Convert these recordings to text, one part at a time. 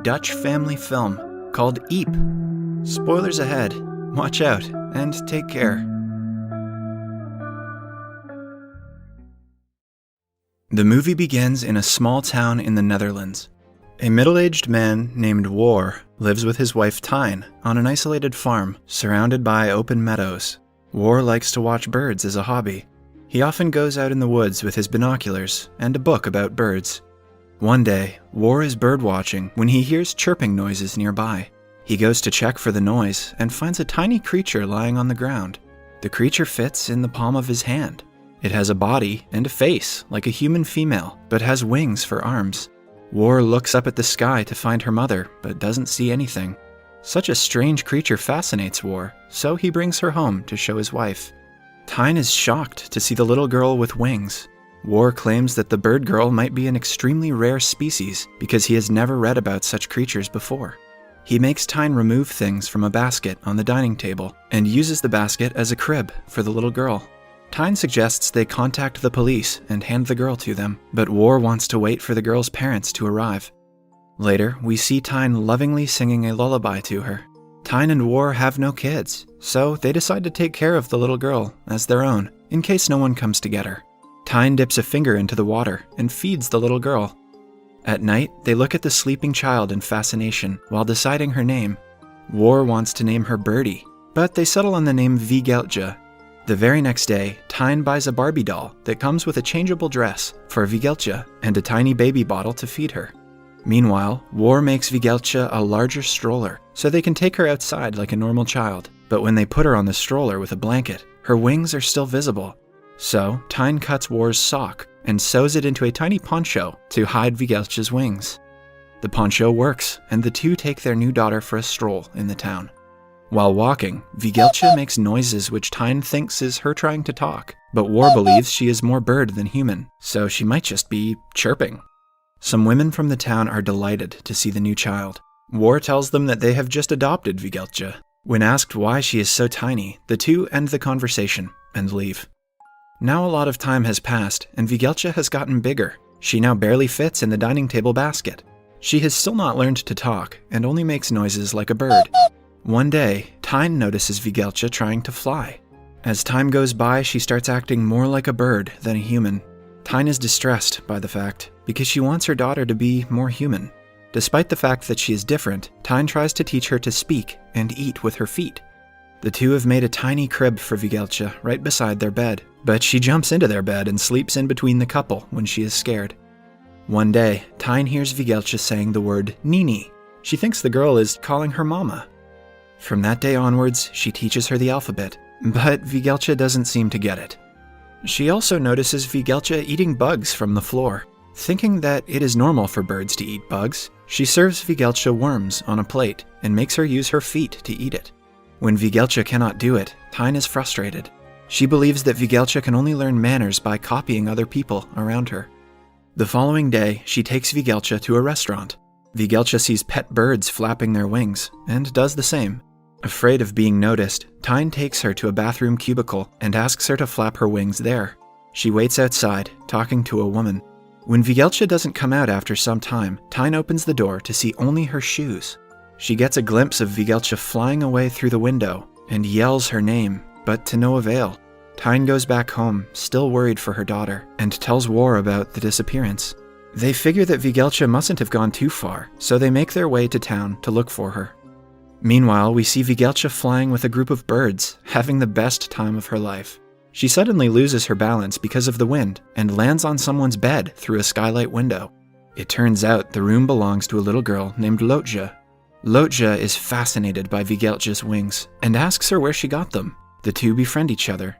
Dutch family film called Eep. Spoilers ahead. Watch out and take care. The movie begins in a small town in the Netherlands. A middle-aged man named Warre lives with his wife Tine on an isolated farm surrounded by open meadows. Warre likes to watch birds as a hobby. He often goes out in the woods with his binoculars and a book about birds. One day, Warre is birdwatching when he hears chirping noises nearby. He goes to check for the noise and finds a tiny creature lying on the ground. The creature fits in the palm of his hand. It has a body and a face like a human female, but has wings for arms. Warre looks up at the sky to find her mother, but doesn't see anything. Such a strange creature fascinates Warre, so he brings her home to show his wife. Tine is shocked to see the little girl with wings. Warre claims that the bird girl might be an extremely rare species because he has never read about such creatures before. He makes Tine remove things from a basket on the dining table and uses the basket as a crib for the little girl. Tine suggests they contact the police and hand the girl to them, but Warre wants to wait for the girl's parents to arrive. Later, we see Tine lovingly singing a lullaby to her. Tine and Warre have no kids, so they decide to take care of the little girl as their own, in case no one comes to get her. Tine dips a finger into the water and feeds the little girl. At night, they look at the sleeping child in fascination while deciding her name. Warre wants to name her Birdie, but they settle on the name Viegeltje. The very next day, Tine buys a Barbie doll that comes with a changeable dress for Viegeltje and a tiny baby bottle to feed her. Meanwhile, Warre makes Viegeltje a larger stroller so they can take her outside like a normal child. But when they put her on the stroller with a blanket, her wings are still visible. So, Tine cuts Warre's sock and sews it into a tiny poncho to hide Viegeltje's wings. The poncho works, and the two take their new daughter for a stroll in the town. While walking, Viegeltje makes noises which Tine thinks is her trying to talk, but Warre believes she is more bird than human, so she might just be chirping. Some women from the town are delighted to see the new child. Warre tells them that they have just adopted Viegeltje. When asked why she is so tiny, the two end the conversation and leave. Now a lot of time has passed, and Viegeltje has gotten bigger. She now barely fits in the dining table basket. She has still not learned to talk, and only makes noises like a bird. One day, Tine notices Viegeltje trying to fly. As time goes by, she starts acting more like a bird than a human. Tine is distressed by the fact, because she wants her daughter to be more human. Despite the fact that she is different, Tine tries to teach her to speak and eat with her feet. The two have made a tiny crib for Viegeltje right beside their bed, but she jumps into their bed and sleeps in between the couple when she is scared. One day, Tine hears Viegeltje saying the word Nini. She thinks the girl is calling her mama. From that day onwards, she teaches her the alphabet, but Viegeltje doesn't seem to get it. She also notices Viegeltje eating bugs from the floor. Thinking that it is normal for birds to eat bugs, she serves Viegeltje worms on a plate and makes her use her feet to eat it. When Viegeltje cannot do it, Tine is frustrated. She believes that Viegeltje can only learn manners by copying other people around her. The following day, she takes Viegeltje to a restaurant. Viegeltje sees pet birds flapping their wings and does the same. Afraid of being noticed, Tine takes her to a bathroom cubicle and asks her to flap her wings there. She waits outside, talking to a woman. When Viegeltje doesn't come out after some time, Tine opens the door to see only her shoes. She gets a glimpse of Viegeltje flying away through the window and yells her name, but to no avail. Tine goes back home, still worried for her daughter, and tells Warre about the disappearance. They figure that Viegeltje mustn't have gone too far, so they make their way to town to look for her. Meanwhile, we see Viegeltje flying with a group of birds, having the best time of her life. She suddenly loses her balance because of the wind and lands on someone's bed through a skylight window. It turns out the room belongs to a little girl named Lotje. Lotje is fascinated by Viegeltje's wings and asks her where she got them. The two befriend each other.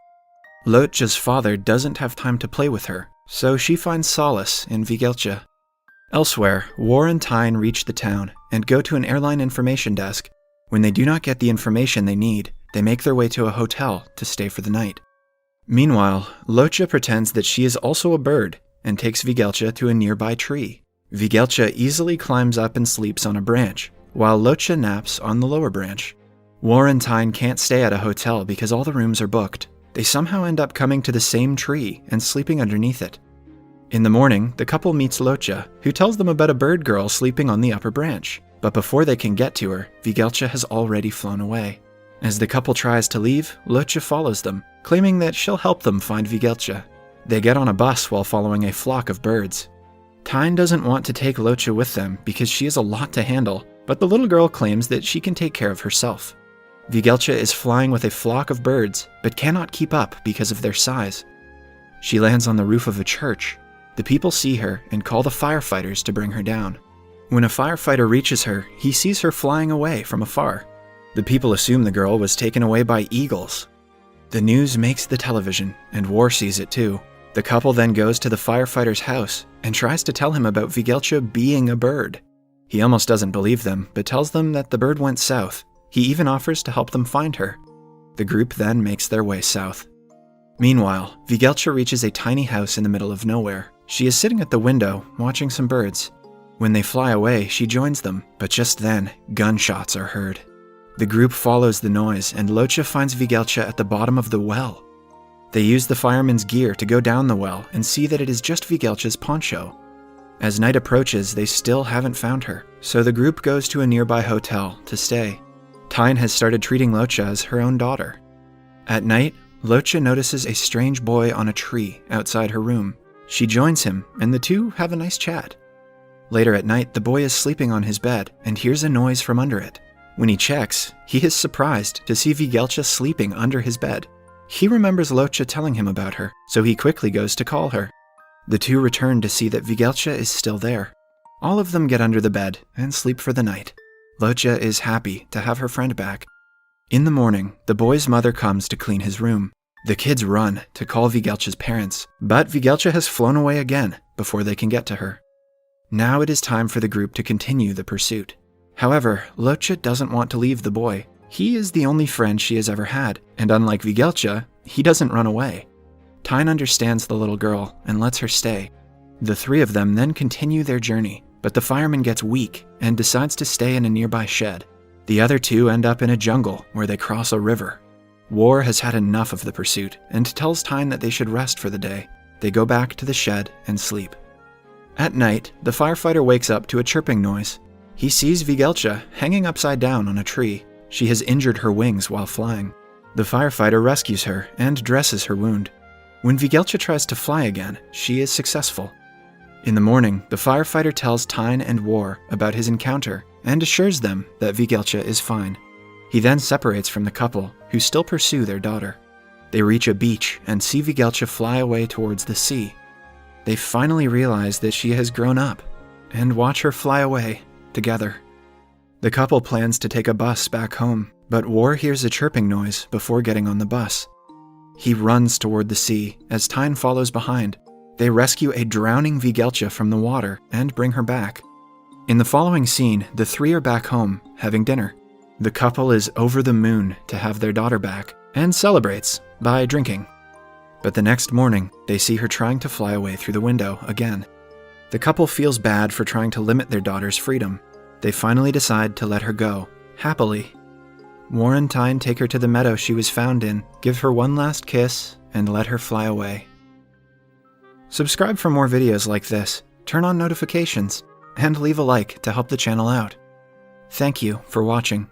Lotje's father doesn't have time to play with her, so she finds solace in Viegeltje. Elsewhere, Warre and Tine reach the town and go to an airline information desk. When they do not get the information they need, they make their way to a hotel to stay for the night. Meanwhile, Lotje pretends that she is also a bird and takes Viegeltje to a nearby tree. Viegeltje easily climbs up and sleeps on a branch, while Lotje naps on the lower branch. Warre and Tine can't stay at a hotel because all the rooms are booked. They somehow end up coming to the same tree and sleeping underneath it. In the morning, the couple meets Lotje, who tells them about a bird girl sleeping on the upper branch. But before they can get to her, Viegeltje has already flown away. As the couple tries to leave, Locha follows them, claiming that she'll help them find Viegeltje. They get on a bus while following a flock of birds. Tine doesn't want to take Locha with them because she is a lot to handle, but the little girl claims that she can take care of herself. Viegeltje is flying with a flock of birds, but cannot keep up because of their size. She lands on the roof of a church. The people see her and call the firefighters to bring her down. When a firefighter reaches her, he sees her flying away from afar. The people assume the girl was taken away by eagles. The news makes the television, and Warre sees it too. The couple then goes to the firefighter's house and tries to tell him about Viegeltje being a bird. He almost doesn't believe them, but tells them that the bird went south. He even offers to help them find her. The group then makes their way south. Meanwhile, Viegeltje reaches a tiny house in the middle of nowhere. She is sitting at the window, watching some birds. When they fly away, she joins them, but just then, gunshots are heard. The group follows the noise, and Locha finds Viegeltje at the bottom of the well. They use the fireman's gear to go down the well and see that it is just Viegeltje's poncho. As night approaches, they still haven't found her, so the group goes to a nearby hotel to stay. Tine has started treating Locha as her own daughter. At night, Locha notices a strange boy on a tree outside her room. She joins him, and the two have a nice chat. Later at night, the boy is sleeping on his bed and hears a noise from under it. When he checks, he is surprised to see Viegeltje sleeping under his bed. He remembers Locha telling him about her, so he quickly goes to call her. The two return to see that Viegeltje is still there. All of them get under the bed and sleep for the night. Locha is happy to have her friend back. In the morning, the boy's mother comes to clean his room. The kids run to call Viegeltje's parents, but Viegeltje has flown away again before they can get to her. Now it is time for the group to continue the pursuit. However, Locha doesn't want to leave the boy. He is the only friend she has ever had, and unlike Viegeltje, he doesn't run away. Tine understands the little girl and lets her stay. The three of them then continue their journey, but the fireman gets weak and decides to stay in a nearby shed. The other two end up in a jungle where they cross a river. Warre has had enough of the pursuit and tells Tine that they should rest for the day. They go back to the shed and sleep. At night, the firefighter wakes up to a chirping noise. He sees Viegeltje hanging upside down on a tree. She has injured her wings while flying. The firefighter rescues her and dresses her wound. When Viegeltje tries to fly again, she is successful. In the morning, the firefighter tells Tine and Warre about his encounter and assures them that Viegeltje is fine. He then separates from the couple, who still pursue their daughter. They reach a beach and see Viegeltje fly away towards the sea. They finally realize that she has grown up and watch her fly away together. The couple plans to take a bus back home, but Warre hears a chirping noise before getting on the bus. He runs toward the sea as Tine follows behind. They rescue a drowning Viegeltje from the water and bring her back. In the following scene, the three are back home having dinner. The couple is over the moon to have their daughter back and celebrates by drinking. But the next morning, they see her trying to fly away through the window again. The couple feels bad for trying to limit their daughter's freedom. They finally decide to let her go, happily. Warre and Tine take her to the meadow she was found in, give her one last kiss, and let her fly away. Subscribe for more videos like this, turn on notifications, and leave a like to help the channel out. Thank you for watching.